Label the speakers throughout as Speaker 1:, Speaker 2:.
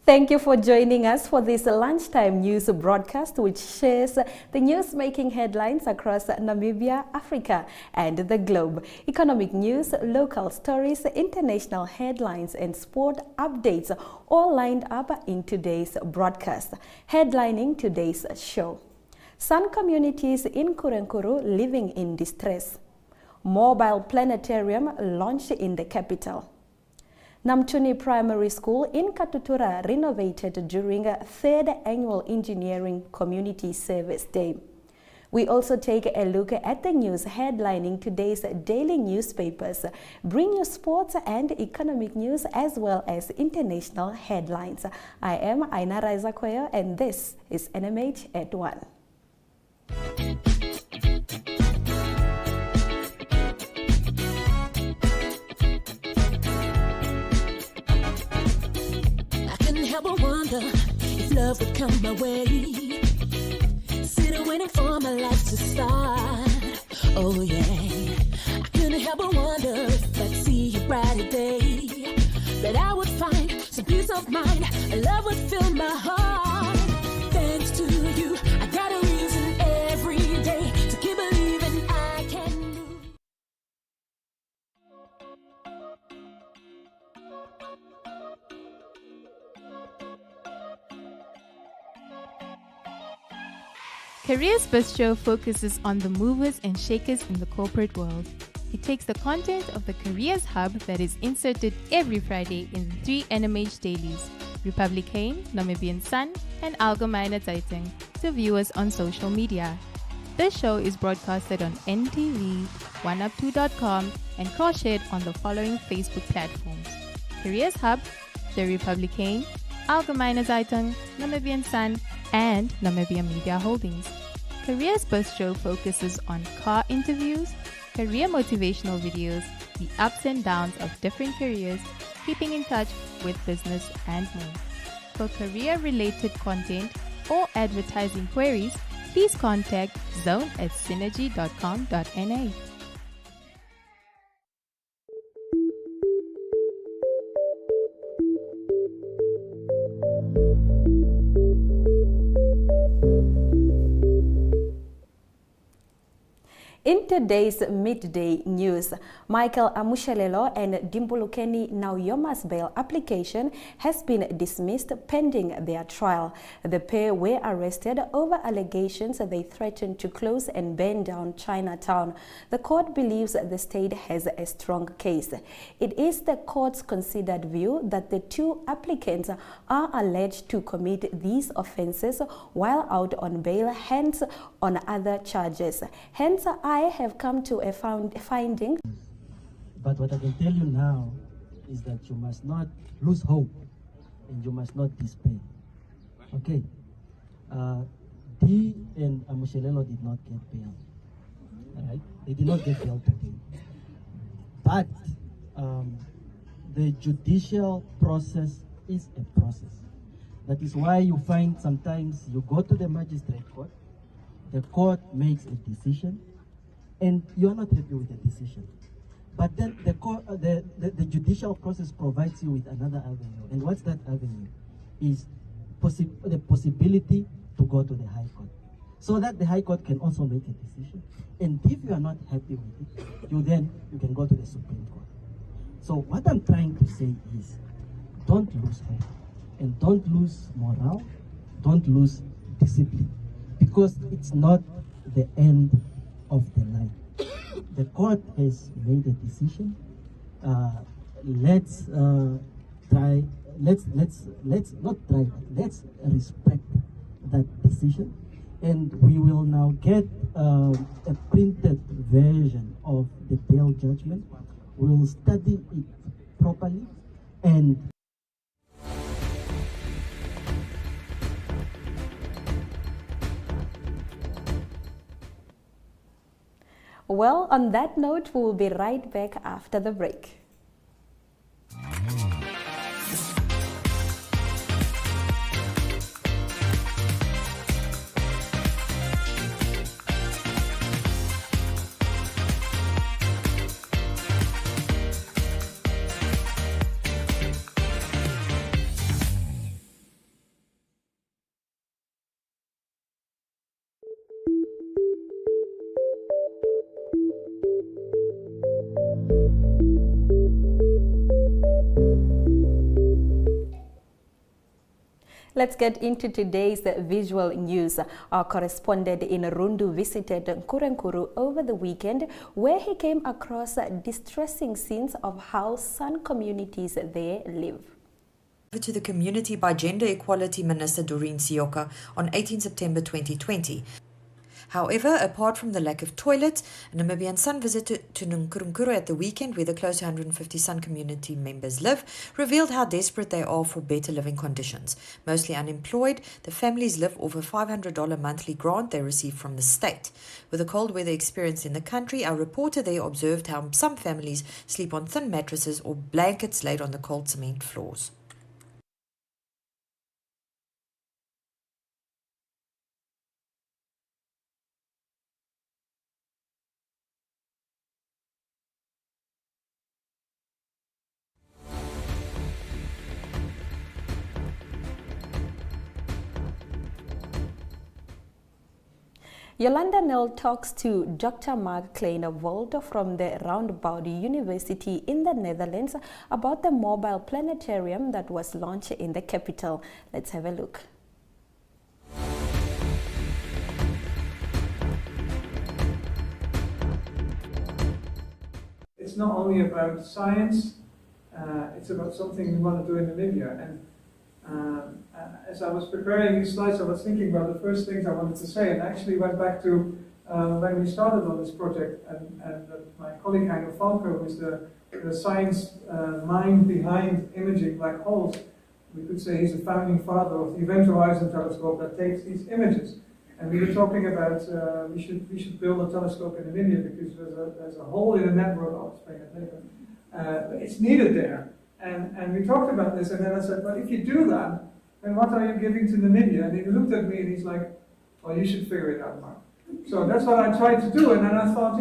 Speaker 1: Thank you for joining us for this lunchtime news broadcast, which shares the news-making headlines across Namibia, Africa, and the globe. Economic news, local stories, international headlines, and sport updates all lined up in today's broadcast. Headlining today's show: San communities in Nkurenkuru living in distress. Mobile planetarium launched in the capital. Namutoni Primary School in Katutura renovated during a 3rd annual Engineering Community Service Day. We also take a look at the news headlining today's daily newspapers, bring you sports and economic news as well as international headlines. I am Aina Raizakoyo and this is NMH at 1.
Speaker 2: I wonder if love would come my way. Sitting waiting for my life to start. Oh yeah, I couldn't help but wonder if I'd see a brighter day. That I would find some peace of mind, and love would fill my heart. Thanks to you, I got a reason every day to keep believing I can do.
Speaker 3: Careers Bistro focuses on the movers and shakers in the corporate world. It takes the content of the Careers Hub that is inserted every Friday in the 3 NMH dailies, Republicane, Namibian Sun, and Algemeine Zeitung, to viewers on social media. This show is broadcasted on NTV, oneup2.com, and cross-shared on the following Facebook platforms: Careers Hub, The Republicane, Algemeine Zeitung, Namibian Sun, and Namibia Media Holdings. Careers Bistro focuses on car interviews, career motivational videos, the ups and downs of different careers, keeping in touch with business and more. For career-related content or advertising queries, please contact zone@synergy.com.na.
Speaker 1: In today's midday news, Michael Amushelelo and Dimbulukeni Nauyoma's bail application has been dismissed pending their trial. The pair were arrested over allegations they threatened to close and burn down Chinatown. The court believes the state has a strong case. It is the court's considered view that the two applicants are alleged to commit these offenses while out on bail, hence on other charges. Hence, I have come to a finding.
Speaker 4: But what I can tell you now is that you must not lose hope and you must not despair. Okay. D and Amushelelo did not get bail. Alright? They did not get bail today. But the judicial process is a process. That is why you find sometimes you go to the magistrate court, the court makes a decision, and you are not happy with the decision. But then the judicial process provides you with another avenue. And what's that avenue? Is the possibility to go to the High Court, so that the High Court can also make a decision. And if you are not happy with it, you can go to the Supreme Court. So what I'm trying to say is, don't lose hope, and don't lose morale, don't lose discipline, because it's not the end of the line. The court has made a decision. Let's respect that decision, and we will now get a printed version of the bail judgment. We will study it properly and
Speaker 1: well, on that note, we will be right back after the break. Let's get into today's visual news. Our correspondent in Rundu visited Nkurenkuru over the weekend, where he came across distressing scenes of how San communities there live.
Speaker 5: To the community by Gender Equality Minister Doreen Siyoka on 18 September 2020. However, apart from the lack of toilets, a Namibian Sun visit to Nkurenkuru at the weekend, where the close to 150 Sun community members live, revealed how desperate they are for better living conditions. Mostly unemployed, the families live off a $500 monthly grant they receive from the state. With the cold weather experienced in the country, our reporter there observed how some families sleep on thin mattresses or blankets laid on the cold cement floors.
Speaker 1: Yolanda Nell talks to Dr. Mark Kleinervold from the Roundabout University in the Netherlands about the mobile planetarium that was launched in the capital. Let's have a look.
Speaker 6: It's not only about science, it's about something we want to do in Namibia. And as I was preparing these slides, I was thinking about the first things I wanted to say, and I actually went back to when we started on this project, and my colleague Heino Falco, who is the science mind behind imaging black holes. We could say he's the founding father of the Event Horizon telescope that takes these images. And we were talking about we should build a telescope in Namibia because there's a hole in the network. I'll explain it later. It's needed there. And we talked about this, and then I said, well, if you do that, then what are you giving to Namibia? And he looked at me and he's like, well, you should figure it out, Mark. So that's what I tried to do, and then I thought,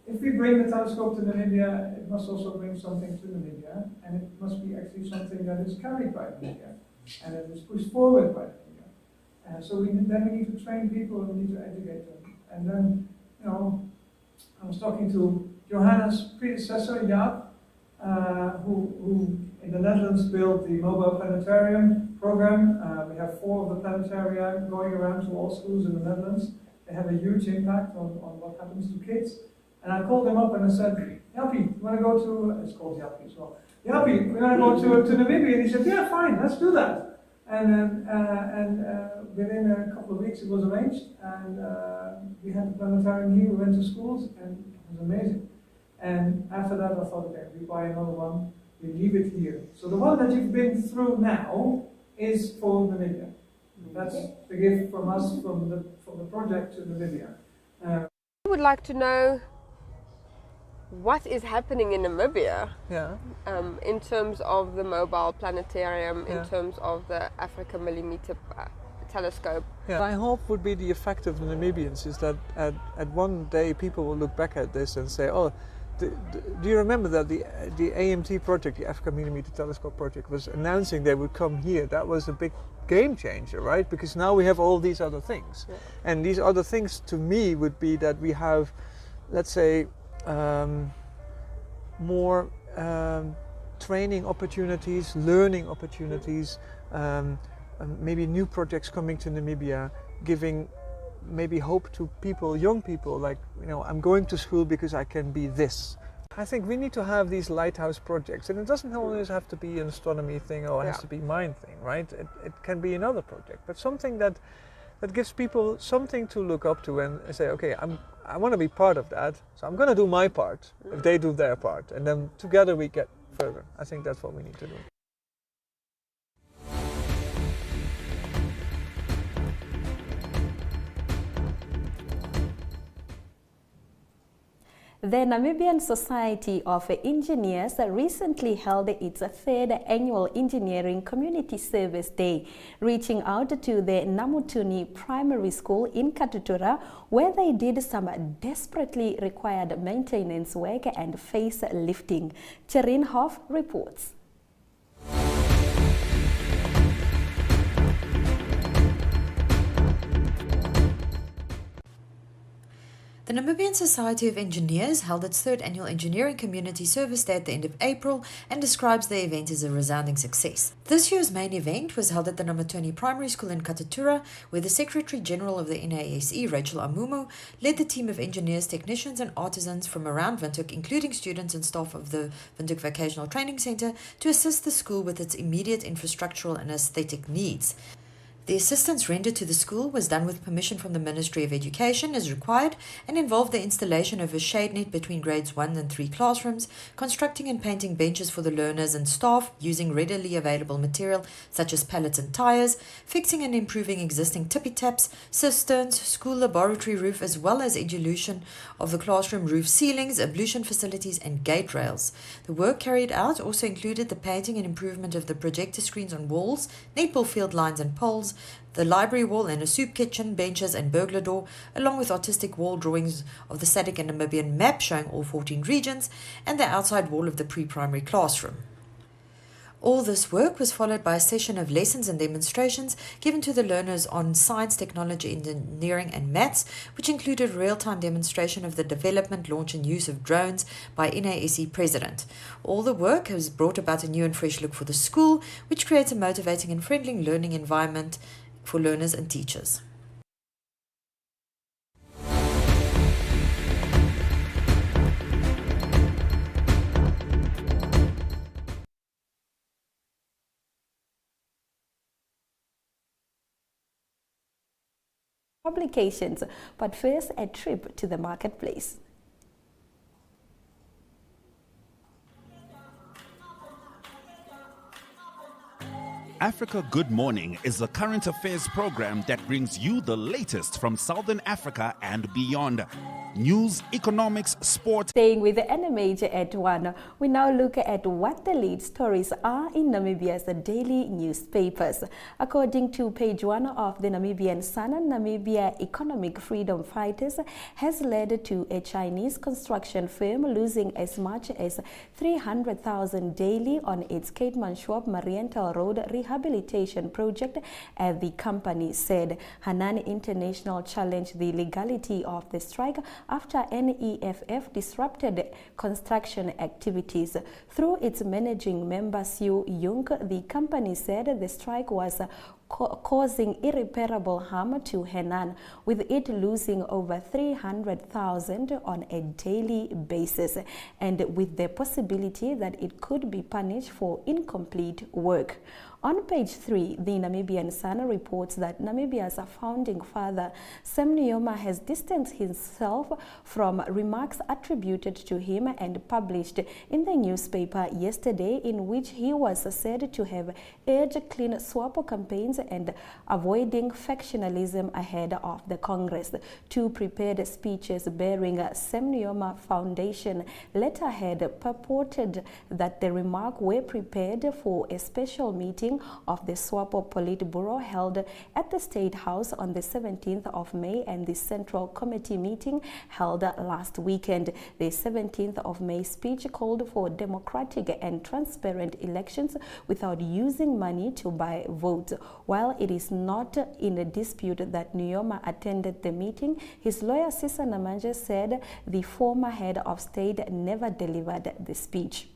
Speaker 6: if we bring the telescope to Namibia, it must also bring something to Namibia, and it must be actually something that is carried by Namibia, and it is pushed forward by Namibia. So then we need to train people, and we need to educate them. And then, I was talking to Johanna's predecessor, Jaap, who in the Netherlands built the mobile planetarium program. We have 4 of the planetaria going around to all schools in the Netherlands. They have a huge impact on what happens to kids. And I called him up and I said, Jappie, you want to go to, it's called Jappie as well. Jappie, we want to go to Namibia? And he said, yeah, fine, let's do that. And within a couple of weeks it was arranged, and we had the planetarium here, we went to schools, and it was amazing. And after that I thought, okay, we buy another one, we leave it here. So the one that you've been through now is for Namibia. That's the gift from us, from the project to Namibia.
Speaker 7: I would like to know what is happening in Namibia, in terms of the mobile planetarium, in terms of the Africa millimeter telescope.
Speaker 8: My hope would be the effect of the Namibians is that at one day people will look back at this and say, oh, do you remember that the AMT project, the Africa Millimeter Telescope project, was announcing they would come here? That was a big game changer, right? Because now we have all these other things. And these other things to me would be that we have, let's say, more training opportunities, learning opportunities, maybe new projects coming to Namibia, giving maybe hope to people, young people, like, I'm going to school because I can be this. I think we need to have these lighthouse projects, and it doesn't always have to be an astronomy thing or it has to be mind thing, right? It can be another project, but something that gives people something to look up to and say, okay, I want to be part of that, so I'm going to do my part if they do their part, and then together we get further. I think that's what we need to do.
Speaker 1: The Namibian Society of Engineers recently held its 3rd annual Engineering Community Service Day, reaching out to the Namutoni Primary School in Katutura, where they did some desperately required maintenance work and facelifting. Cherin Hoff reports.
Speaker 5: The Namibian Society of Engineers held its third annual Engineering Community Service Day at the end of April and describes the event as a resounding success. This year's main event was held at the Namutoni Primary School in Katutura, where the Secretary General of the NASE, Rachel Amumu, led the team of engineers, technicians and artisans from around Windhoek, including students and staff of the Windhoek Vocational Training Centre, to assist the school with its immediate infrastructural and aesthetic needs. The assistance rendered to the school was done with permission from the Ministry of Education as required and involved the installation of a shade net between grades 1 and 3 classrooms, constructing and painting benches for the learners and staff using readily available material such as pallets and tires, fixing and improving existing tippy taps, cisterns, school laboratory roof, as well as evolution of the classroom roof ceilings, ablution facilities and gate rails. The work carried out also included the painting and improvement of the projector screens on walls, netball field lines and poles, the library wall and a soup kitchen, benches and burglar door, along with artistic wall drawings of the SADC and Namibian map showing all 14 regions, and the outside wall of the pre-primary classroom. All this work was followed by a session of lessons and demonstrations given to the learners on science, technology, engineering and maths, which included a real-time demonstration of the development, launch and use of drones by NASE President. All the work has brought about a new and fresh look for the school, which creates a motivating and friendly learning environment for learners and teachers.
Speaker 1: Publications, but first a trip to the marketplace.
Speaker 9: Africa Good Morning is a current affairs program that brings you the latest from Southern Africa and beyond. News, economics, sport.
Speaker 1: Staying with the NMH at 1, we now look at what the lead stories are in Namibia's daily newspapers. According to page 1 of the Namibian Sun, Namibia economic freedom fighters has led to a Chinese construction firm losing as much as 300,000 daily on its Keetmanshoop Mariental Road rehabilitation project, as the company said. Hanan International challenged the legality of the strike after NEFF disrupted construction activities. Through its managing member Sue Jung, the company said the strike was causing irreparable harm to Henan, with it losing over 300,000 on a daily basis, and with the possibility that it could be punished for incomplete work. On page 3, the Namibian Sun reports that Namibia's founding father, Sam Nujoma, has distanced himself from remarks attributed to him and published in the newspaper yesterday, in which he was said to have urged clean SWAPO campaigns and avoiding factionalism ahead of the Congress. Two prepared speeches bearing Sam Nujoma Foundation letterhead purported that the remarks were prepared for a special meeting of the SWAPO Politburo held at the State House on the 17th of May and the Central Committee meeting held last weekend. The 17th of May speech called for democratic and transparent elections without using money to buy votes. While it is not in a dispute that Nujoma attended the meeting, his lawyer Sisa Namanje said the former head of state never delivered the speech.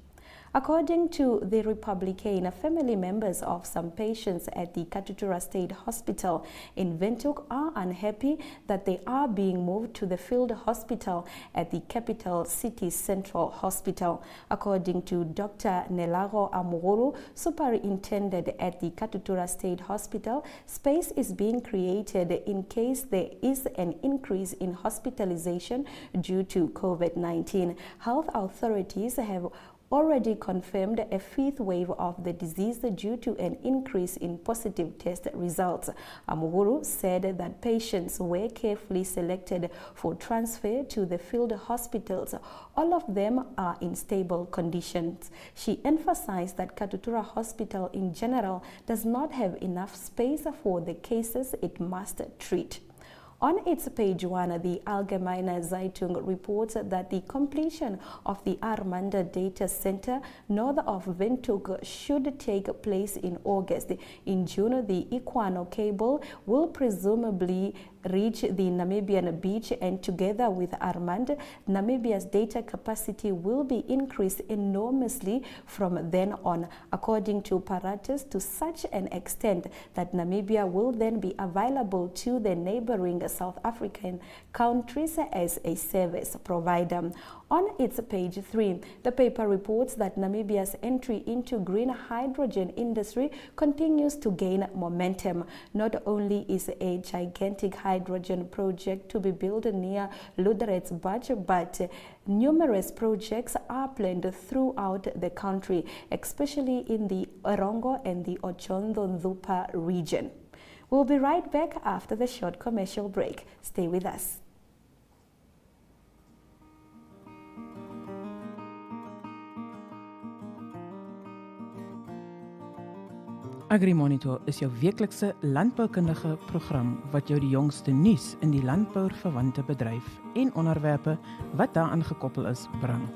Speaker 1: According to the Republican, family members of some patients at the Katutura State Hospital in Windhoek are unhappy that they are being moved to the field hospital at the capital city central hospital. According to Dr. Nelago Amuguru, superintendent at the Katutura State Hospital, space is being created in case there is an increase in hospitalization due to COVID-19. Health authorities have already confirmed a fifth wave of the disease due to an increase in positive test results. Amuguru said that patients were carefully selected for transfer to the field hospitals. All of them are in stable conditions. She emphasized that Katutura Hospital in general does not have enough space for the cases it must treat. On its page 1, the Allgemeine Zeitung reports that the completion of the Armanda Data Center north of Windhoek should take place in August. In June, the Equano cable will presumably reach the Namibian beach, and together with Armand, Namibia's data capacity will be increased enormously from then on, according to Paratus, to such an extent that Namibia will then be available to the neighboring South African countries as a service provider. On its page 3, the paper reports that Namibia's entry into green hydrogen industry continues to gain momentum. Not only is a gigantic hydrogen project to be built near Luderetzbach, but numerous projects are planned throughout the country, especially in the Erongo and the Ochondo-Nzupa region. We'll be right back after the short commercial break. Stay with us.
Speaker 10: AgriMonitor is jou weeklikse landboukundige program wat jou die jongste nuus in die landbouverwante bedryf en onderwerpe wat daaraan gekoppel is bring.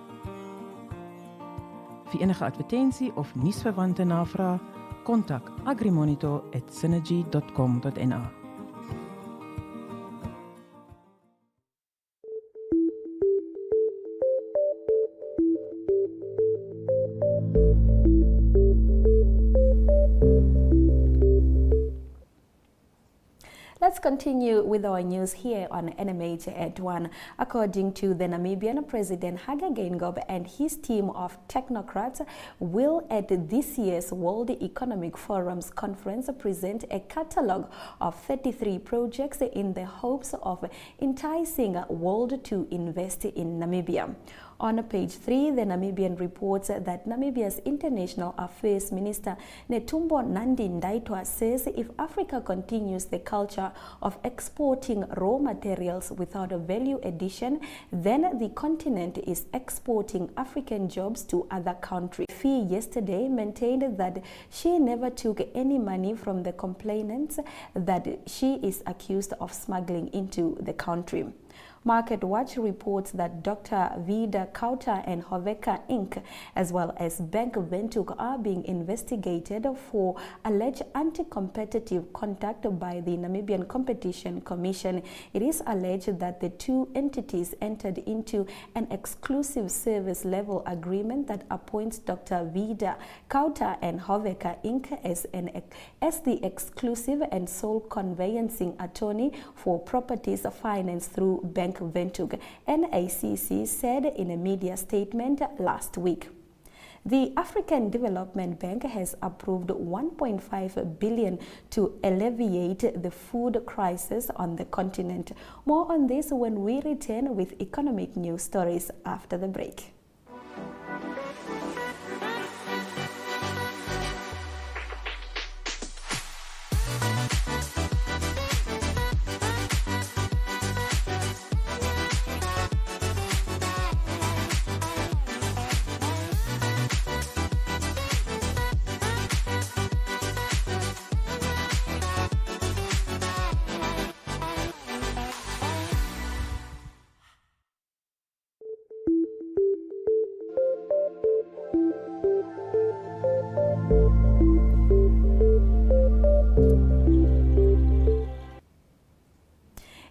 Speaker 10: Vir enige advertensie of nuusverwante navraag, kontak agrimonitor@synergy.com.na.
Speaker 1: Let's continue with our news here on NMH at 1. According to the Namibian President Hage Geingob and his team of technocrats will at this year's World Economic Forum's conference present a catalogue of 33 projects in the hopes of enticing the world to invest in Namibia. On page 3, the Namibian reports that Namibia's International Affairs Minister Netumbo Nandi-Ndaitwah says if Africa continues the culture of exporting raw materials without a value addition, then the continent is exporting African jobs to other countries. Fee yesterday maintained that she never took any money from the complainants that she is accused of smuggling into the country. Market Watch reports that Dr. Vida Kauta and Hoveka Inc., as well as Bank Windhoek, are being investigated for alleged anti-competitive conduct by the Namibian Competition Commission. It is alleged that the two entities entered into an exclusive service level agreement that appoints Dr. Vida Kauta and Hoveka Inc. as the exclusive and sole conveyancing attorney for properties financed through Bank Windhoek, NACC said in a media statement last week. The African Development Bank has approved $1.5 billion to alleviate the food crisis on the continent. More on this when we return with economic news stories after the break.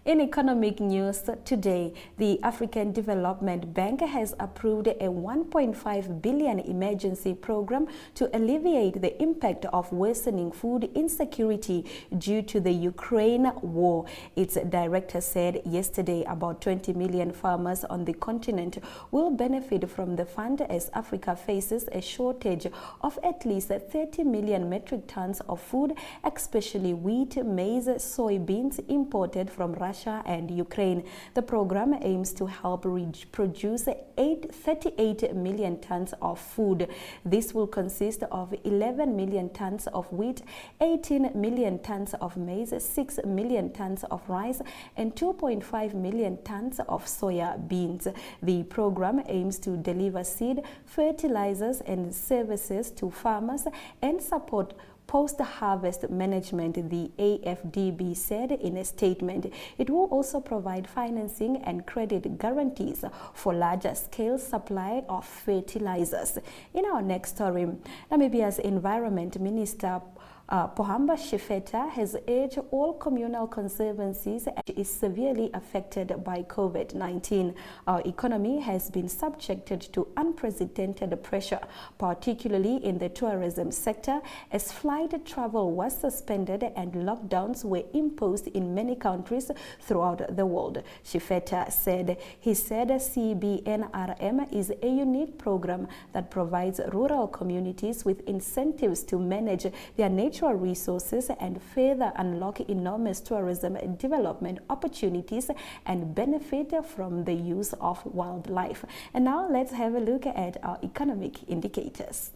Speaker 1: In economic news today, the African Development Bank has approved a $1.5 billion emergency program to alleviate the impact of worsening food insecurity due to the Ukraine war. Its director said yesterday about 20 million farmers on the continent will benefit from the fund as Africa faces a shortage of at least 30 million metric tons of food, especially wheat, maize, soybeans imported from Russia and Ukraine. The program aims to help produce 38 million tons of food. This will consist of 11 million tons of wheat, 18 million tons of maize, 6 million tons of rice, and 2.5 million tons of soya beans. The program aims to deliver seed, fertilizers, and services to farmers and support post-harvest management, the AFDB said in a statement. It will also provide financing and credit guarantees for larger-scale supply of fertilizers. In our next story, Namibia's Environment Minister Pohamba Shifeta has urged all communal conservancies is severely affected by COVID-19. Our economy has been subjected to unprecedented pressure, particularly in the tourism sector, as flight travel was suspended and lockdowns were imposed in many countries throughout the world. Shifeta said. He said CBNRM is a unique program that provides rural communities with incentives to manage their natural resources and further unlock enormous tourism development opportunities and benefit from the use of wildlife. And now let's have a look at our economic indicators.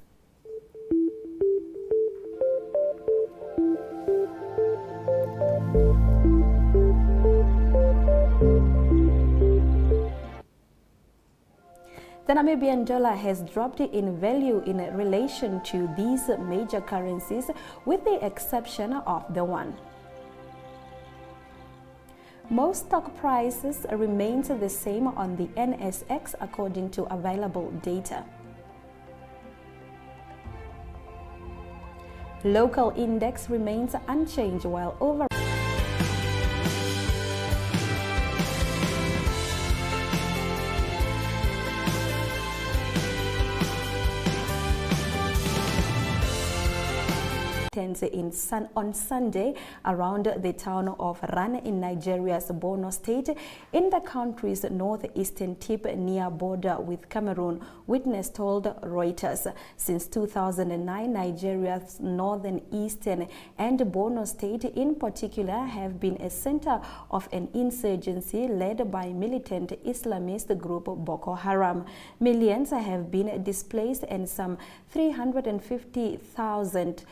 Speaker 1: The Namibian dollar has dropped in value in relation to these major currencies, with the exception of the yuan. Most stock prices remain the same on the NSX according to available data. Local index remains unchanged while overall on Sunday around the town of Rana in Nigeria's Borno State, in the country's northeastern tip near border with Cameroon, witness told Reuters. Since 2009, Nigeria's northern, eastern and Borno State in particular have been a center of an insurgency led by militant Islamist group Boko Haram. Millions have been displaced and some 350,000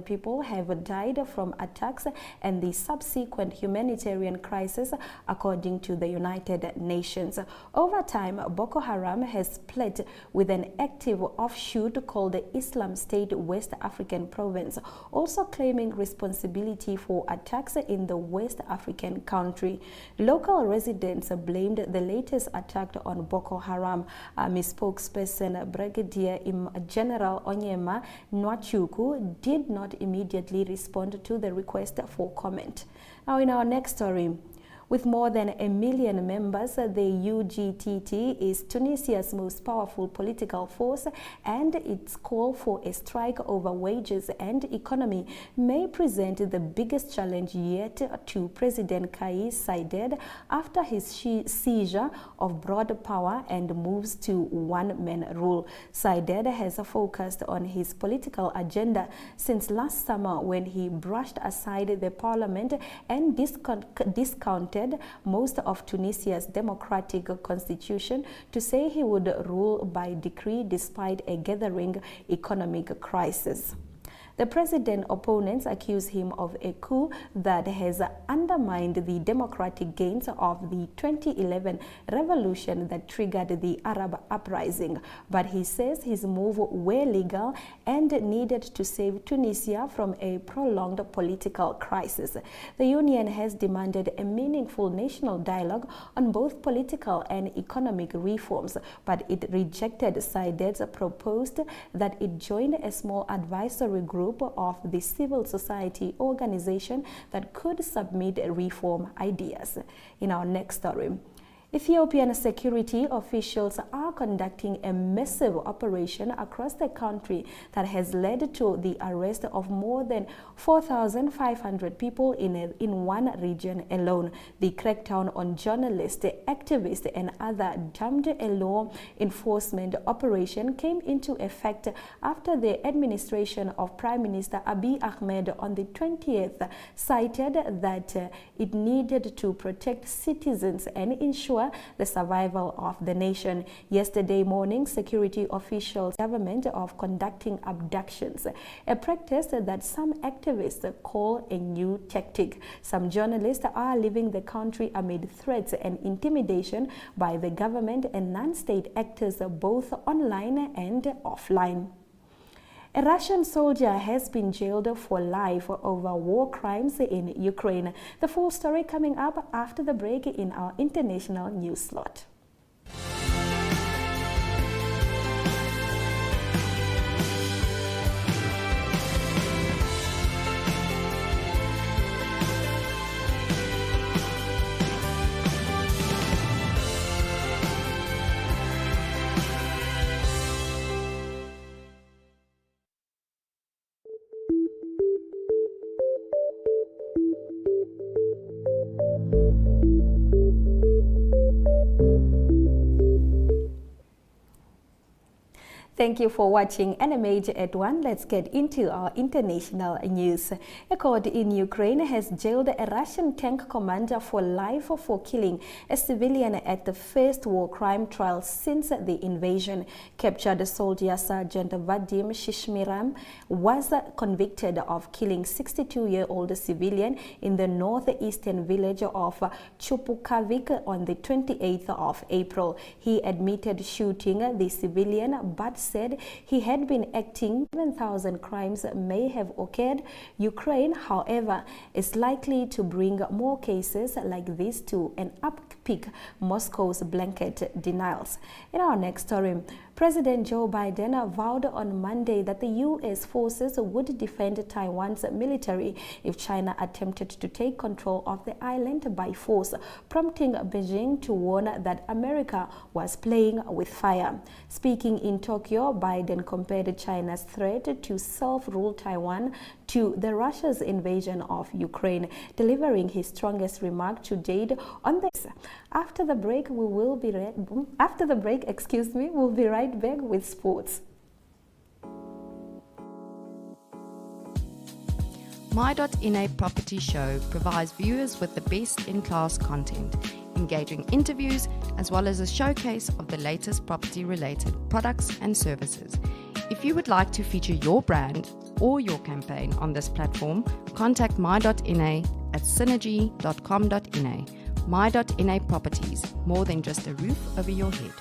Speaker 1: people have died from attacks and the subsequent humanitarian crisis, according to the United Nations. Over time, Boko Haram has split with an active offshoot called the Islam State West African Province, also claiming responsibility for attacks in the West African country. Local residents blamed the latest attack on Boko Haram. Army spokesperson Brigadier General Onyema Nwachukwu did not immediately respond to the request for comment. Now, in our next story, with more than 1 million members, the UGTT is Tunisia's most powerful political force, and its call for a strike over wages and economy may present the biggest challenge yet to President Kais Saied after his seizure of broad power and moves to one-man rule. Saied has focused on his political agenda since last summer, when he brushed aside the parliament and discounted most of Tunisia's democratic constitution to say he would rule by decree despite a gathering economic crisis. The president's opponents accuse him of a coup that has undermined the democratic gains of the 2011 revolution that triggered the Arab uprising. But he says his move were legal and needed to save Tunisia from a prolonged political crisis. The union has demanded a meaningful national dialogue on both political and economic reforms, but it rejected Said's proposed that it join a small advisory group of the civil society organization that could submit reform ideas. In our next story, Ethiopian security officials are conducting a massive operation across the country that has led to the arrest of more than 4,500 people in one region alone. The crackdown on journalists, activists, and other deemed a law enforcement operation came into effect after the administration of Prime Minister Abiy Ahmed on the 20th cited that it needed to protect citizens and ensure the survival of the nation. Yesterday morning, security officials government of conducting abductions, a practice that some activists call a new tactic. Some journalists are leaving the country amid threats and intimidation by the government and non-state actors, both online and offline. A Russian soldier has been jailed for life over war crimes in Ukraine. The full story coming up after the break in our international news slot. Thank you for watching NMH at 1. Let's get into our international news. A court in Ukraine has jailed a Russian tank commander for life for killing a civilian at the first war crime trial since the invasion. Captured soldier Sergeant Vadim Shishmiram was convicted of killing 62-year-old civilian in the northeastern village of Chupukavik on the 28th of April. He admitted shooting the civilian but said he had been acting. 7,000 crimes may have occurred. Ukraine, however, is likely to bring more cases like this to an uppeak, Moscow's blanket denials. In our next story, President Joe Biden vowed on Monday that the U.S. forces would defend Taiwan's military if China attempted to take control of the island by force, prompting Beijing to warn that America was playing with fire. Speaking in Tokyo, Biden compared China's threat to self-rule Taiwan to the Russia's invasion of Ukraine, delivering his strongest remark to date on this. After the break, we'll be right back with sports.
Speaker 11: My.NA Property Show provides viewers with the best in-class content, engaging interviews, as well as a showcase of the latest property-related products and services. If you would like to feature your brand or your campaign on this platform, contact My.NA at synergy.com.na. My.NA Properties, more than just a roof over your head.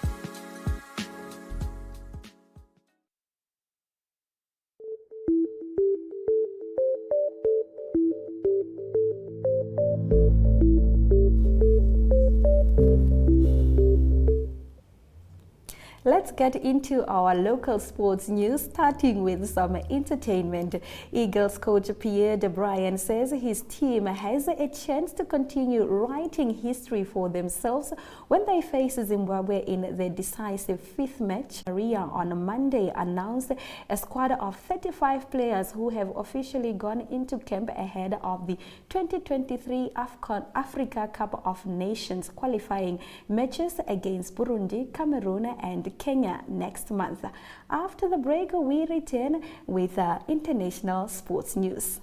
Speaker 1: Let's get into our local sports news, starting with some entertainment. Eagles coach Pierre de Bryan says his team has a chance to continue writing history for themselves when they face Zimbabwe in the decisive fifth match. Maria on Monday announced a squad of 35 players who have officially gone into camp ahead of the 2023 Africa Cup of Nations qualifying matches against Burundi, Cameroon and Kenya next month. After the break, we return with international sports news.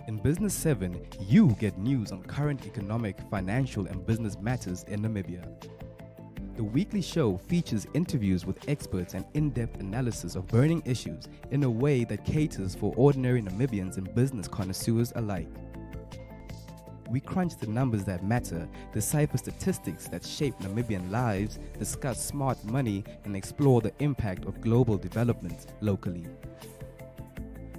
Speaker 12: In Business 7, you get news on current economic, financial and business matters in Namibia. The weekly show features interviews with experts and in-depth analysis of burning issues in a way that caters for ordinary Namibians and business connoisseurs alike. We crunch the numbers that matter, decipher statistics that shape Namibian lives, discuss smart money, and explore the impact of global development locally.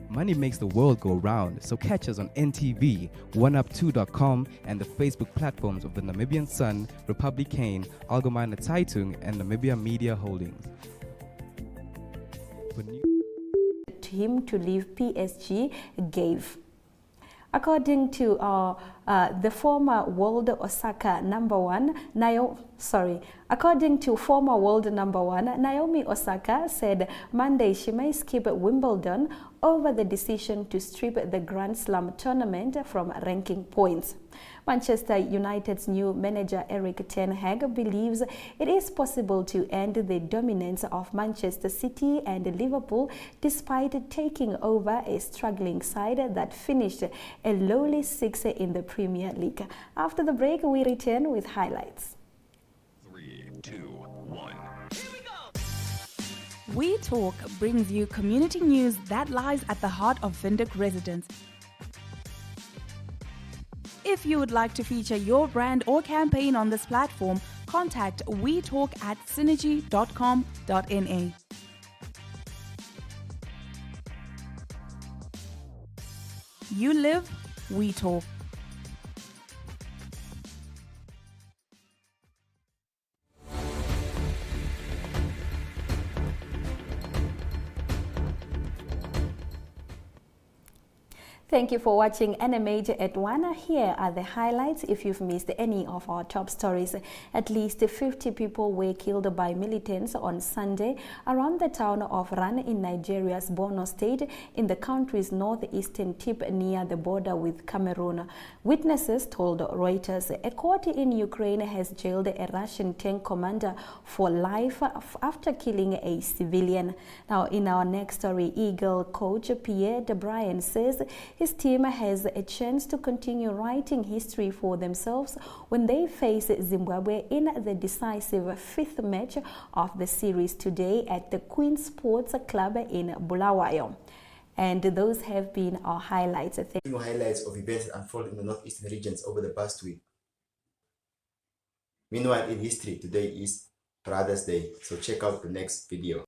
Speaker 12: Money makes the world go round, so catch us on NTV, oneup2.com, and the Facebook platforms of the Namibian Sun, Republikane, Algemeine Zeitung, and Namibia Media Holdings.
Speaker 1: Him to leave PSG gave. According to the former world number one Naomi Osaka said Monday she may skip Wimbledon over the decision to strip the Grand Slam tournament from ranking points. Manchester United's new manager Erik ten Hag believes it is possible to end the dominance of Manchester City and Liverpool despite taking over a struggling side that finished a lowly sixth in the Premier League. After the break, we return with highlights.
Speaker 13: 3, 2, 1.
Speaker 14: We Talk brings you community news that lies at the heart of Windhoek residents. If you would like to feature your brand or campaign on this platform, contact WeTalk at synergy.com.na. You live, we talk.
Speaker 1: Thank you for watching NMH at 1. Here are the highlights. If you've missed any of our top stories, at least 50 people were killed by militants on Sunday around the town of Ran in Nigeria's Borno state in the country's northeastern tip near the border with Cameroon. Witnesses told Reuters a court in Ukraine has jailed a Russian tank commander for life after killing a civilian. Now, in our next story, Eagle coach Pierre de Bryan says his team has a chance to continue writing history for themselves when they face Zimbabwe in the decisive fifth match of the series today at the Queen Sports Club in Bulawayo. And those have been our highlights.
Speaker 15: Highlights of events that unfolded in the northeastern regions over the past week. Meanwhile, in history, today is Father's Day, so check out the next video.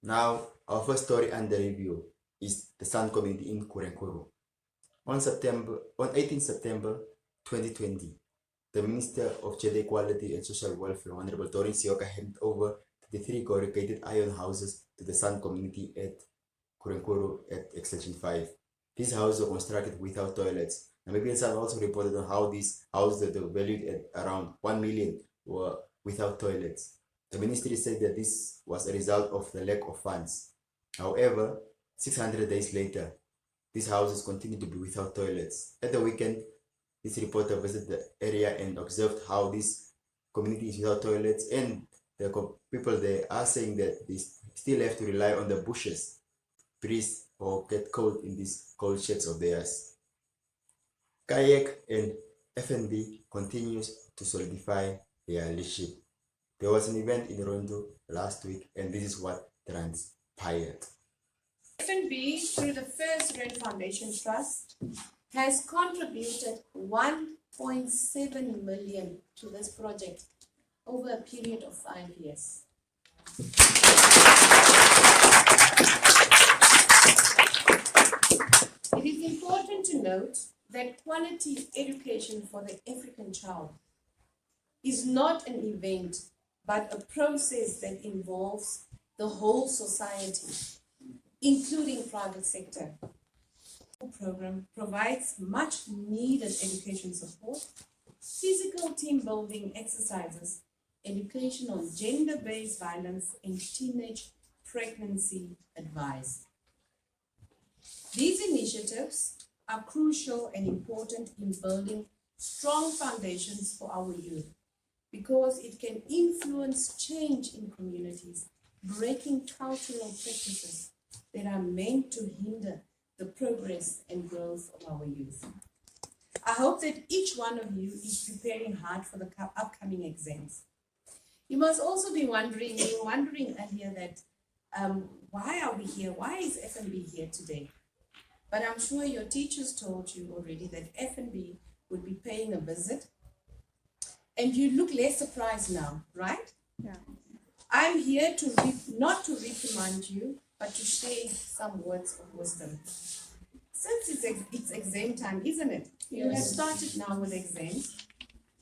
Speaker 15: Now, our first story under review is the San community in Nkurenkuru. On 18 September 2020, the Minister of Gender Equality and Social Welfare, Honorable Namutoni Primary handed over the 3 corrugated iron houses to the San community at Nkurenkuru at Extension 5. These houses were constructed without toilets. Namibian Sun also reported on how these houses that were valued at around 1 million were without toilets. The ministry said that this was a result of the lack of funds. However, 600 days later, these houses continue to be without toilets. At the weekend, this reporter visited the area and observed how this community is without toilets, and the people there are saying that they still have to rely on the bushes, breeze, or get cold in these cold sheds of theirs. Kayak and FNB continues to solidify their leadership. There was an event in Rondo last week, and this is what transpired.
Speaker 16: FNB, through the First Rain Foundation Trust, has contributed 1.7 million to this project over a period of 5 years. It is important to note that quality education for the African child is not an event, but a process that involves the whole society, including private sector. The program provides much needed education support, physical team building exercises, education on gender-based violence, and teenage pregnancy advice. These initiatives are crucial and important in building strong foundations for our youth, because it can influence change in communities, breaking cultural practices that are meant to hinder the progress and growth of our youth. I hope that each one of you is preparing hard for the upcoming exams. You must also be wondering, you were wondering earlier that why are we here? Why is FNB here today? But I'm sure your teachers told you already that FNB would be paying a visit. And you look less surprised now, right? Yeah. I'm here to not to reprimand you, but to share some words of wisdom. Since it's exam time, isn't it? Yes. You have started now with exams.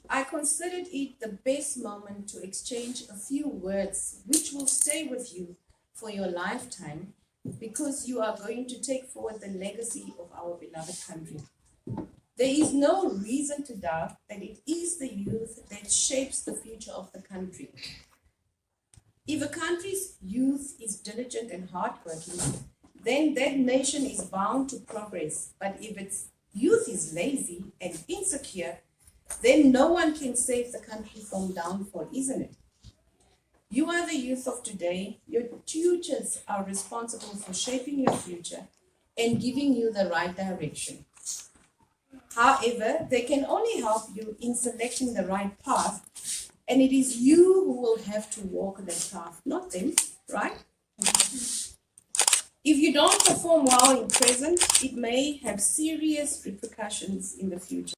Speaker 16: I considered it the best moment to exchange a few words which will stay with you for your lifetime, because you are going to take forward the legacy of our beloved country. There is no reason to doubt that it is the youth that shapes the future of the country. If a country's youth is diligent and hardworking, then that nation is bound to progress. But if its youth is lazy and insecure, then no one can save the country from downfall, isn't it? You are the youth of today. Your tutors are responsible for shaping your future and giving you the right direction. However, they can only help you in selecting the right path, and it is you who will have to walk that path, not them, right? If you don't perform well in present, it may have serious repercussions in the future.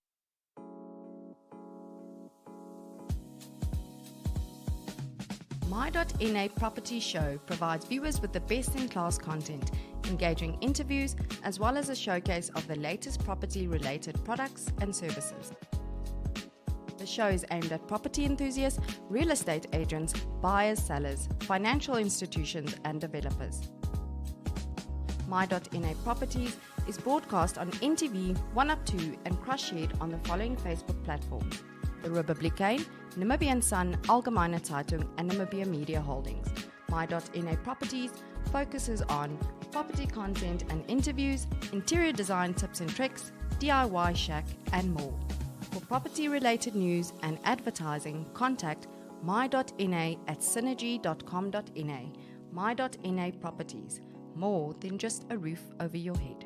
Speaker 11: My.NA Property Show provides viewers with the best-in-class content, engaging interviews, as well as a showcase of the latest property-related products and services. The show is aimed at property enthusiasts, real estate agents, buyers, sellers, financial institutions, and developers. My.NA Properties is broadcast on NTV, 1UP2, and cross-shared on the following Facebook platforms: the Dimbulukeni, Namibian Sun, Algemeine Zeitung, and Namibia Media Holdings. My.NA Properties focuses on property content and interviews, interior design tips and tricks, DIY shack, and more. For property-related news and advertising, contact my.na at synergy.com.na. My.NA Properties, more than just a roof over your head.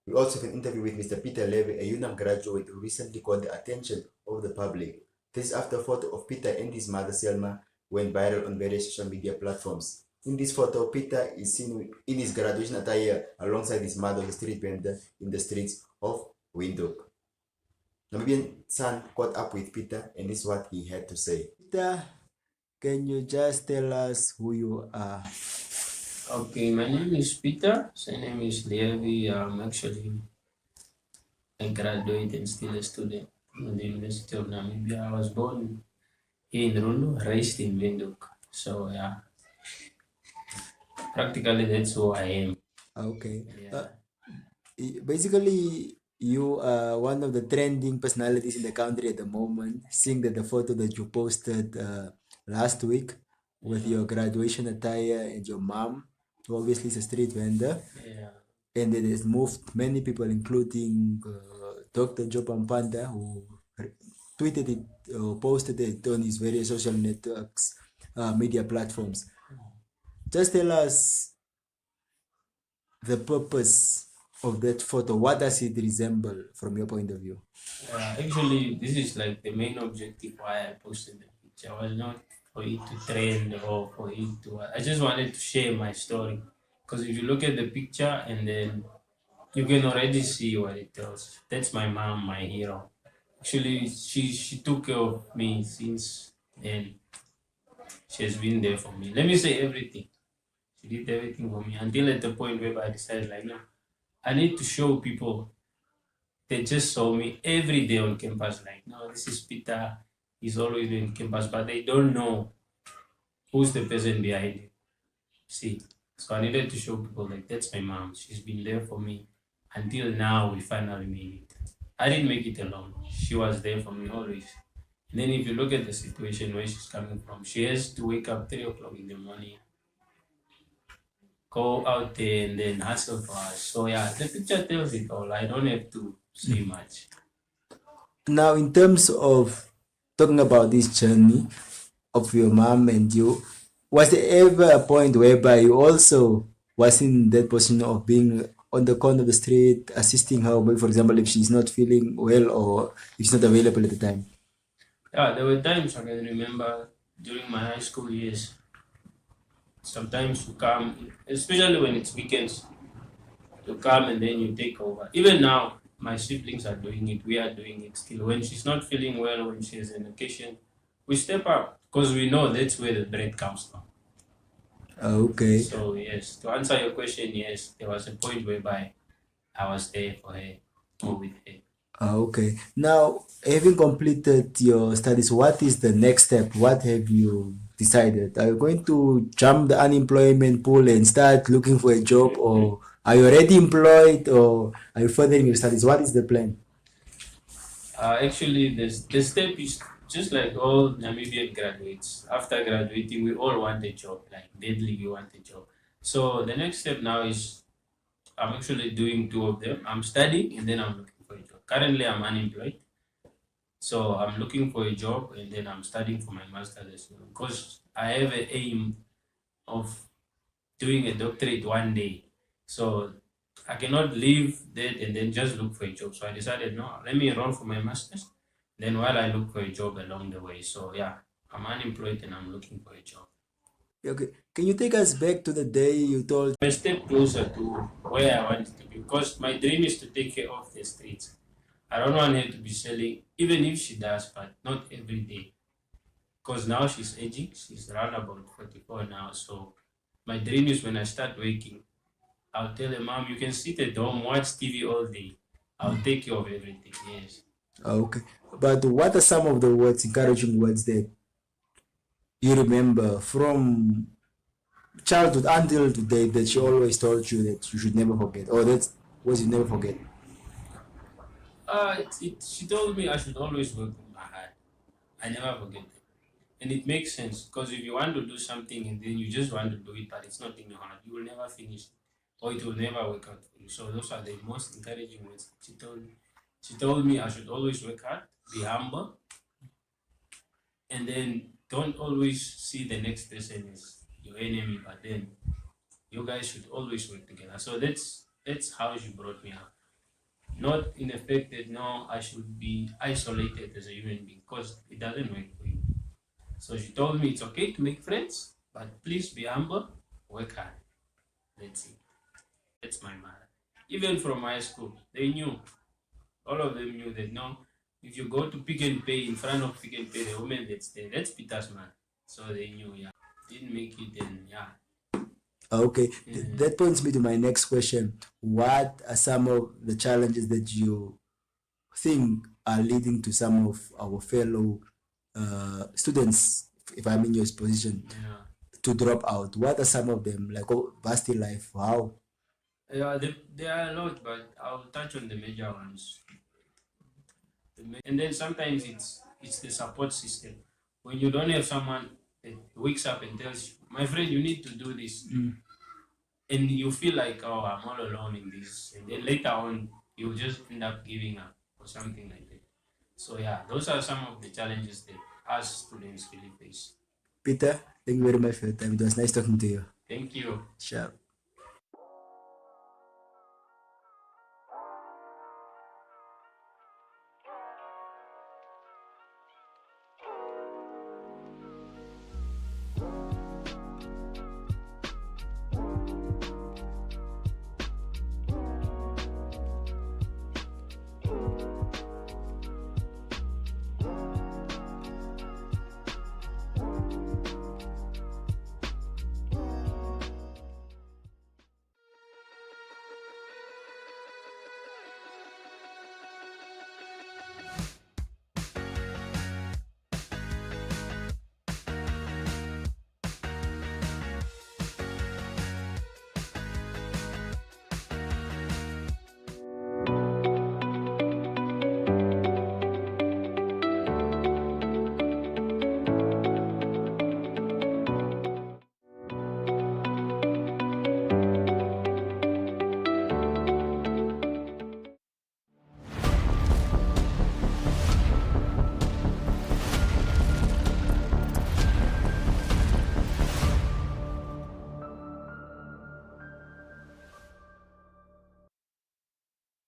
Speaker 15: We also have an interview with Mr. Peter Levy, a UNAM graduate who recently caught the attention of the public. This is after a photo of Peter and his mother Selma went viral on various social media platforms. In this photo, Peter is seen in his graduation attire alongside his mother, the street vendor, in the streets of Windhoek. Namibian Sun caught up with Peter, and this is what he had to say. Peter, can you just tell us who you are?
Speaker 17: Okay, my name is Peter. My name is Levi. I'm actually a graduate and still a student at the University of Namibia. I was born here in Rundu, raised in Windhoek. So yeah, practically that's who I am.
Speaker 15: Okay.
Speaker 17: Yeah.
Speaker 15: Basically, you are one of the trending personalities in the country at the moment, seeing that the photo that you posted last week with your graduation attire and your mom, who obviously is a street vendor.
Speaker 17: Yeah.
Speaker 15: And it has moved many people, including Dr. Joe Pampanda, who tweeted it or posted it on his various social networks, media platforms. Just tell us the purpose of that photo. What does it resemble from your point of view?
Speaker 17: Actually, this is like the main objective why I posted the picture. It was not for it to trend or for it to... I just wanted to share my story. Because if you look at the picture and then you can already see what it tells. That's my mom, my hero. Actually, she took care of me since then. She has been there for me. Let me say everything. She did everything for me until at the point where I decided, like, no, I need to show people. They just saw me every day on campus, like, no, this is Peter. He's always been on campus, but they don't know who's the person behind it. See, so I needed to show people, like, that's my mom. She's been there for me until now. We finally made it. I didn't make it alone. She was there for me always. And then if you look at the situation where she's coming from, she has to wake up 3 o'clock in the morning, go out there and then hustle for us. So yeah, the picture tells it all. I don't have to say much.
Speaker 15: Now, in terms of talking about this journey of your mom and you, was there ever a point whereby you also was in that position of being on the corner of the street, assisting her, for example, if she's not feeling well or if she's not available at the time?
Speaker 17: Yeah, there were times I can remember during my high school years. Sometimes you come, especially when it's weekends, you come and then you take over. Even now, my siblings are doing it. We are doing it still. When she's not feeling well, when she has an occasion, we step up because we know that's where the bread comes from.
Speaker 15: Okay.
Speaker 17: So yes, to answer your question, yes, there was a point whereby I was there for her or with her.
Speaker 15: Okay. Now, having completed your studies, what is the next step? What have you decided? Are you going to jump the unemployment pool and start looking for a job, or are you already employed, or are you furthering your studies? What is the plan?
Speaker 17: Actually, the step is just like all Namibian graduates. After graduating, we all want a job. Like deadly, we want a job. So the next step now is I'm actually doing 2 of them. I'm studying and then I'm looking for a job. Currently, I'm unemployed. So I'm looking for a job and then I'm studying for my master's as well. Because I have an aim of doing a doctorate one day. So I cannot leave that and then just look for a job. So I decided, no, let me enroll for my master's. Then while I look for a job along the way. So yeah, I'm unemployed and I'm looking for a job.
Speaker 15: Okay, can you take us back to the day you told?
Speaker 17: A step closer to where I wanted to be, because my dream is to take care of the streets. I don't want her to be selling, even if she does, but not every day. Because now she's aging, she's around about 44 now. So my dream is when I start working, I'll tell her, Mom, you can sit at home, watch TV all day. I'll take care of everything, yes.
Speaker 15: Okay, but what are some of the words, encouraging words that you remember from childhood until today that she always told you that you should never forget, or that was you never forget?
Speaker 17: She told me I should always work with my heart. I never forget it. And it makes sense, because if you want to do something and then you just want to do it, but it's not in your heart, you will never finish it, or it will never work out for you. So those are the most encouraging words she told me. She told me I should always work hard, be humble, and then don't always see the next person as your enemy, but then you guys should always work together. So that's how she brought me up. Not in the fact that no, I should be isolated as a human being, because it doesn't work for you. So she told me it's okay to make friends, but please be humble, work hard. That's it. That's my mother. Even from high school, they knew. All of them knew that no, if you go to Pick and Pay, in front of Pick and Pay, the woman that's there, that's Peter's man. So they knew, yeah. Didn't make it, and yeah.
Speaker 15: Okay, that points me to my next question. What are some of the challenges that you think are leading to some of our fellow students, if I'm in your position, to drop out? What are some of them, like varsity life? How?
Speaker 17: Yeah, there are a lot, but I'll touch on the major ones. And then sometimes it's the support system. When you don't have someone that wakes up and tells you, my friend, you need to do this. And you feel like, oh, I'm all alone in this. And then later on, you just end up giving up or something like that. So yeah, those are some of the challenges that us students really face.
Speaker 15: Peter, thank you very much for your time. It was nice talking to you.
Speaker 17: Thank you.
Speaker 15: Sure.